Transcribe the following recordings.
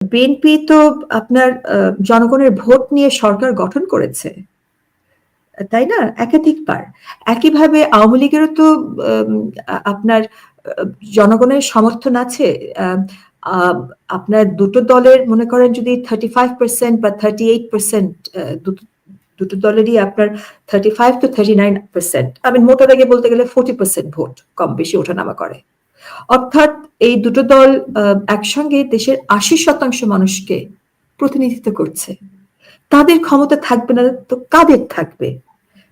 BNP তো আপনার জনগণের ভোট নিয়ে সরকার গঠন করেছে, তাই না? একাধিকবার। একইভাবে আওয়ামী লীগেরও তো আপনার জনগণের সমর্থন আছে। আপনার দুটো দলের মনে করেন যদি 35% বা 38%, দুটো দলেরই আপনার 35 to 39%, আমি মোটার আগে বলতে গেলে 40% ভোট কম বেশি ওঠানামা করে। অর্থাৎ এই দুটো দল একসঙ্গে দেশের 80% মানুষকে প্রতিনিধিত্ব করছে। তাদের ক্ষমতা থাকবে না তো কাদের থাকবে?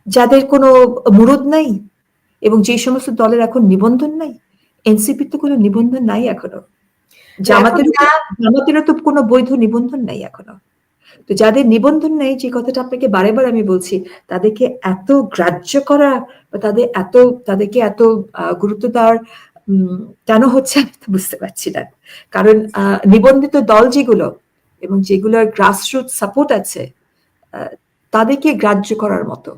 যাদের কোনো মুরুদ নাই এবং যে সমস্ত দলের এখন নিবন্ধন নাই। এনসিপির তো কোনো নিবন্ধন নাই এখনো, জামাতেরও তো কোনো বৈধ নিবন্ধন নাই এখনো। তো যাদের নিবন্ধন নেই, যে কথাটা আপনাকে বারে বার আমি বলছি, তাদেরকে এত গ্রাহ্য করা বা তাদেরকে এত গুরুত্ব দেওয়ার কেন হচ্ছে আমি তো বুঝতে পারছি না। কারণ নিবন্ধিত দল যেগুলো এবং যেগুলোর গ্রাসরুট সাপোর্ট আছে, তাদেরকে গ্রাহ্য করার মতো।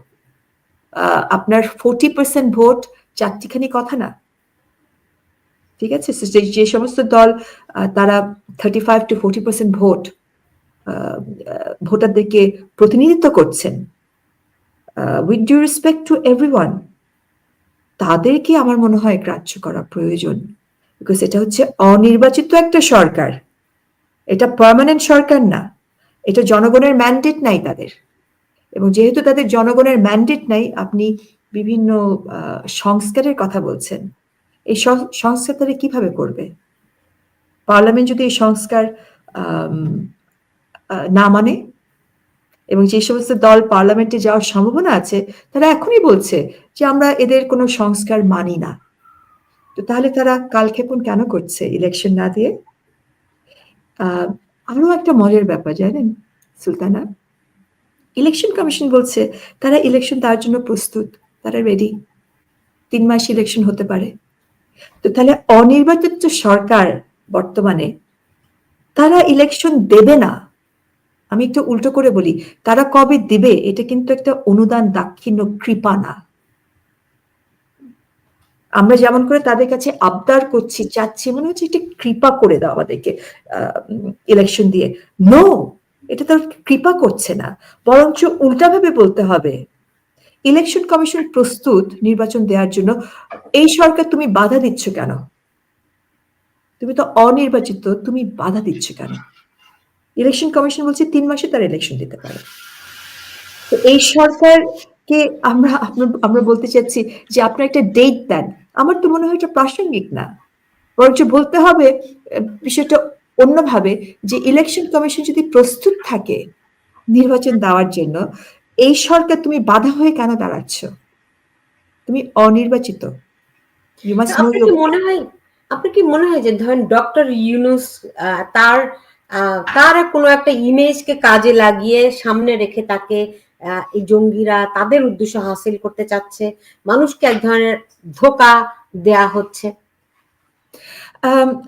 আপনার 40% ভোট চারটিখানি কথা না, ঠিক আছে? যে সমস্ত দল তারা 35 to 40% ভোট ভোটারদেরকে প্রতিনিধিত্ব করছেন, with due respect to everyone, তাদেরকে আমার মনে হয় গ্রাহ্য করা প্রয়োজন। বিকজ এটা হচ্ছে অনির্বাচিত একটা সরকার, এটা পার্মানেন্ট সরকার না, এটা জনগণের ম্যান্ডেট নাই তাদের। এবং যেহেতু তাদের জনগণের ম্যান্ডেট নাই, আপনি বিভিন্ন সংস্কারের কথা বলছেন। এই সংস্কার তারা কিভাবে করবে? পার্লামেন্ট যদি এই সংস্কার না মানে, এবং যে সমস্ত দল পার্লামেন্টে যাওয়ার সম্ভাবনা আছে, তারা এখনই বলছে যে আমরা এদের কোনো সংস্কার মানি না। তো তাহলে তারা কালক্ষেপণ কেন করছে ইলেকশন না দিয়ে? আরো একটা মজার ব্যাপার জানেন সুলতানা, ইলেকশন কমিশন বলছে তারা ইলেকশন দেওয়ার জন্য প্রস্তুত, তারা রেডি, 3 মাস ইলেকশন হতে পারে। তো তাহলে অনির্বাচিত সরকার বর্তমানে তারা ইলেকশন দেবে না, আমি একটু উল্টো করে বলি, তারা কবে দিবে এটা কিন্তু একটা অনুদান দাক্ষিণ্য কৃপা না। আমরা যেমন করে তাদের কাছে আবদার করছি, চাচ্ছি, মনে হচ্ছে একটা কৃপা করে দাও আমাদেরকে ইলেকশন দিয়ে। নো, এটা তার কৃপা করছে না, বরঞ্চ উল্টাভাবে বলতে হবে ইলেকশন কমিশন প্রস্তুত নির্বাচন দেওয়ার জন্য। এই সরকার তুমি বাধা দিচ্ছ কেন? তুমি তো অনির্বাচিত, তুমি বাধা দিচ্ছ কেন? ইলেকশন কমিশন বলছে 3 মাসে তারা ইলেকশন দিতে পারে। তো এই সরকারকে আমরা বলতে চাচ্ছি যে আপনারা একটা ডেট দেন। আমার তো মনে হয় এটা প্রাসঙ্গিক না, বরঞ্চ বলতে হবে বিষয়টা অন্যভাবে, যে ইলেকশন কমিশন যদি প্রস্তুত থাকে নির্বাচন দেওয়ার জন্য, এই সরকার তুমি বাধা হয়ে কেন দাঁড়াচ্ছ? তুমি অনির্বাচিত। ইউ মাস্ট নো আপনার কি মনে হয় যে ধরেন ডক্টর ইউনূস তার কোনো একটা ইমেজকে কাজে লাগিয়ে সামনে রেখে তাকে এই জঙ্গিরা তাদের উদ্দেশ্য হাসিল করতে চাচ্ছে, মানুষকে এক ধরনের ধোঁকা দেয়া হচ্ছে?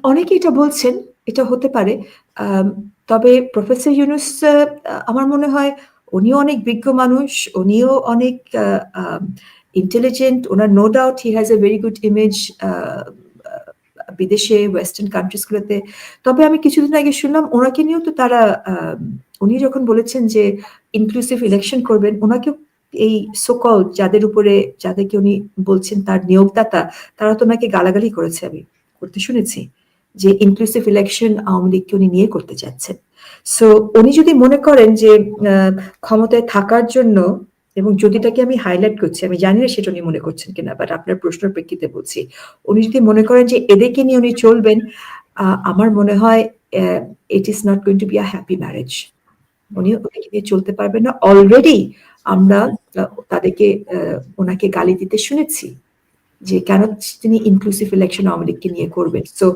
অনেকে এটা বলছেন, এটা হতে পারে। তবে প্রফেসর ইউনূস, আমার মনে হয় উনিও অনেক বিজ্ঞ মানুষ, উনিও অনেক ইন্টেলিজেন্ট, ওনার no doubt he has a very good image বিদেশে, ওয়েস্টার্ন কান্ট্রিজ গুলোতে। তবে আমি কিছুদিন আগে শুনলাম ওনাকে নিয়েও তো তারা, উনি যখন বলেছেন যে ইনক্লুসিভ ইলেকশন করবেন, ওনাকেও এই সোকল যাদেরকে উনি বলছেন তার নিয়োগদাতা, তারা তো ওনাকে গালাগালি করেছে, আমি করতে শুনেছি, যে ইনক্লুসিভ ইলেকশন আওয়ামী লীগকে উনি নিয়ে করতে চাচ্ছেন। সো উনি যদি মনে করেন যে ক্ষমতায় থাকার জন্য, এবং যদিটাকে আমি হাইলাইট করছি, আমি জানি না সেটা উনি মনে করছেন কিনা, বাট আপনার প্রশ্নের প্রেক্ষিতে বলছি, উনি যদি মনে করেন যে এদেরকে নিয়ে উনি চলবেন, আমার মনে হয় it is not going to be a happy marriage. উনি ওদেরকে নিয়ে চলতে পারবেন না। অলরেডি আমরা তাদেরকে ওনাকে গালি দিতে শুনেছি যে কেন তিনি ইনক্লুসিভ ইলেকশন আওয়ামী লীগকে নিয়ে করবেন। সো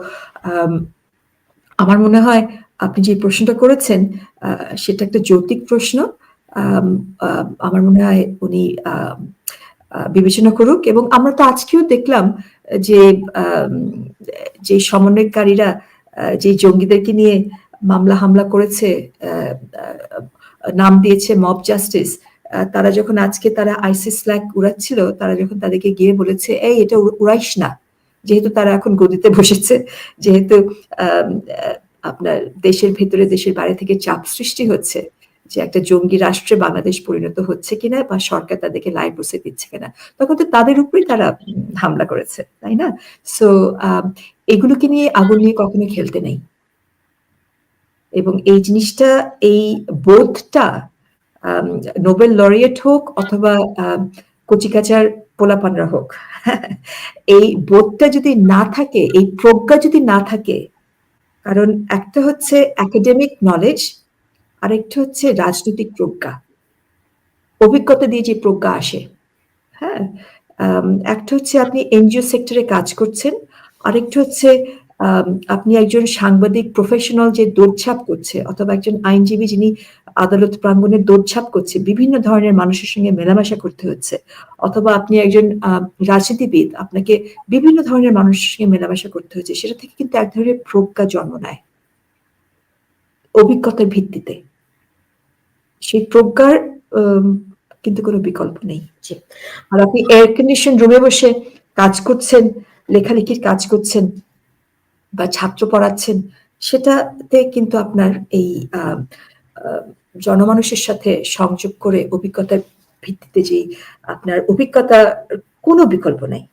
আমার মনে হয় আপনি যে প্রশ্নটা করেছেন সেটা একটা যৌক্তিক প্রশ্ন। আমার মনে হয় উনি বিবেচনা করুক। এবং আমরা তো আজকেও দেখলাম যে সমন্বয়কারীরা যে জঙ্গিদেরকে নিয়ে মামলা হামলা করেছে, নাম দিয়েছে মব জাস্টিস, তারা যখন আজকে তারা আইসিস ফ্ল্যাগ উড়াচ্ছিল, তারা যখন তাদেরকে গিয়ে বলেছে এই এটা উড়াইস না, যেহেতু তারা এখন গদিতে বসেছে, যেহেতু আপনার দেশের ভেতরে দেশের বাইরে থেকে চাপ সৃষ্টি হচ্ছে যে একটা জঙ্গি রাষ্ট্রে বাংলাদেশ পরিণত হচ্ছে কিনা বা সরকার তাদেরকে লাইসেন্স দিচ্ছে কিনা, তখন তো তাদের উপরেই তারা হামলা করেছে, তাই না? সো এগুলোকে নিয়ে আগুন নিয়ে কখনো খেলতে নেই। এবং এই জিনিসটা, এই বোধটা নোবেল লরিয়েট হোক অথবা কচিকাচার পোলাপানরা হোক, এই বোধটা যদি না থাকে, এই প্রজ্ঞা যদি না থাকে, কারণ একটা হচ্ছে একাডেমিক নলেজ, আরেকটা হচ্ছে রাজনৈতিক প্রজ্ঞা, অভিজ্ঞতা দিয়ে যে প্রজ্ঞা আসে। হ্যাঁ, একটা হচ্ছে আপনি এনজিও সেক্টরে কাজ করছেন, আরেকটা হচ্ছে আপনি একজন সাংবাদিক প্রফেশনাল যে দৌড়ঝাঁপ করছে, অথবা একজন আইনজীবী যিনি আদালত প্রাঙ্গণে দৌড়ঝাঁপ করছে, বিভিন্ন ধরনের মানুষের সঙ্গে মেলামেশা করতে হচ্ছে, অথবা আপনি একজন রাজনীতিবিদ, আপনাকে বিভিন্ন ধরনের মানুষের সঙ্গে মেলামেশা করতে হচ্ছে, সেটা থেকে কিন্তু এক ধরনের প্রজ্ঞা জন্ম নেয় অভিজ্ঞতার ভিত্তিতে। সেই প্রজ্ঞার কিন্তু কোনো বিকল্প নেই। আর আপনি এয়ার কন্ডিশন রুমে বসে কাজ করছেন, লেখালেখির কাজ করছেন বা ছাত্র পড়াচ্ছেন, সেটাতে কিন্তু আপনার এই জনমানুষের সাথে সংযোগ করে অভিজ্ঞতার ভিত্তিতে যে আপনার অভিজ্ঞতা, কোনো বিকল্প নেই।